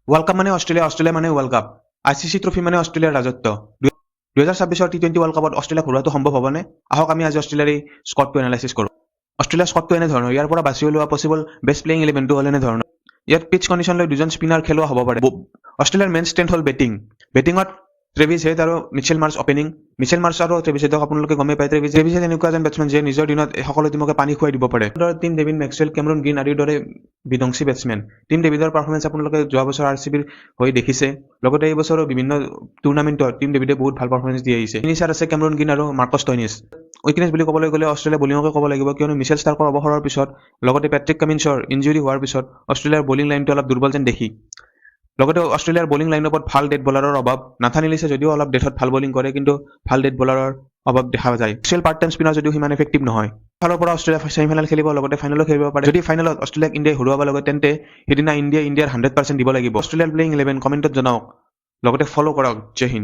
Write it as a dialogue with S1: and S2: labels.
S1: World cup মানে Australia, Australia মানে world cup. ICC trophy মানে অষ্ট্ৰেলিয়াৰ ৰাজত্ব। 2026 T20 ৱৰ্ল্ড কাপত অষ্ট্ৰেলিয়া ঘূৰাটো সম্ভৱ হ'বনে? আহক আমি আজি অষ্ট্ৰেলিয়াৰ এই স্কোৱাডটো এনালাইচিছ কৰোঁ। অষ্ট্ৰেলিয়াৰ স্কোৱাডটো এনেধৰণৰ, ইয়াৰ পৰা বাছি উলিওৱা পচিবল বেষ্ট প্লেইং ইলেভেনটো হ'ল এনেধৰণৰ। ইয়াত পিচ কণ্ডিশ্যন লৈ দুজন স্পিনাৰ খেলোৱা হ'ব পাৰে। অষ্ট্ৰেলিয়াৰ মেইন ষ্ট্ৰেংথ হ'ল বেটিং। বেটিঙত ট্ৰেভিছ হেড আৰু Mitchell Marsh opening. Mitchell Marsh আৰু ট্ৰেভিছ হেডক আপোনালোকে গমেই পায়। ট্ৰেভিছ হেড এনেকুৱা এজন বেটছমেন যিয়ে নিজৰ দিনত সকলো টিমকে পানী খুৱাই দিব পাৰে। টিম ডেভিড মেক্সৱেল, কেমৰুন গ্ৰীণ আদিৰ দৰে বিধ্বংসী বেটছমেন। টিম ডেভিডৰ পাৰফৰ্মেঞ্চ আপোনালোকে যোৱা বছৰ RCBৰ হৈ দেখিছে। লগতে এই বছৰো বিভিন্ন টুৰ্ণামেণ্টত টিম ডেভিডে বহুত ভাল পাৰফৰ্মেঞ্চ দি আহিছে। ফিনিচাৰ আছে কেমৰুন গ্ৰীণ আৰু মাৰ্কছ ষ্টইনিছ। উইকনেছ বুলি ক'বলৈ গ'লে অষ্ট্ৰেলিয়া বলিঙকে ক'ব লাগিব, কিয়নো মিচেল ষ্টাৰ্কৰ অৱসৰৰ পিছত লগতে পেট্ৰিক কামিন্সৰ ইনজুৰি হোৱাৰ পিছত অষ্ট্ৰেলিয়াৰ বলিং লাইনটো অলপ দুৰ্বল যেন দেখি। লগতে অষ্ট্ৰেলিয়াৰ বলিং লাইনআপত ভাল ডেথ বলাৰৰ অভাৱ। নাথান এলিছে যদিও অলপ ডেথত ভাল বলিং কৰে, কিন্তু ভাল ডেথ বলাৰৰ অভাৱ দেখা যায়। এক্সুৱেল পাৰ্ট টাইম স্পিনাৰ যদিও সিমান এফেক্টিভ নহয়। ফালৰ পৰা অষ্ট্ৰেলিয়া ছেমিফাইনেল খেলিব, লগতে ফাইনেলো খেলিব পাৰে। যদি ফাইনেলত অষ্ট্ৰেলিয়াক ইণ্ডিয়াই হৰুৱাব লাগে, তেন্তে সেইদিনা ইণ্ডিয়াৰ 100% দিব লাগিব। অষ্ট্ৰেলিয়াৰ প্লেইং 11 কমেণ্টত জনাওক, লগতে ফ'ল' কৰক। জয় হিন্দ।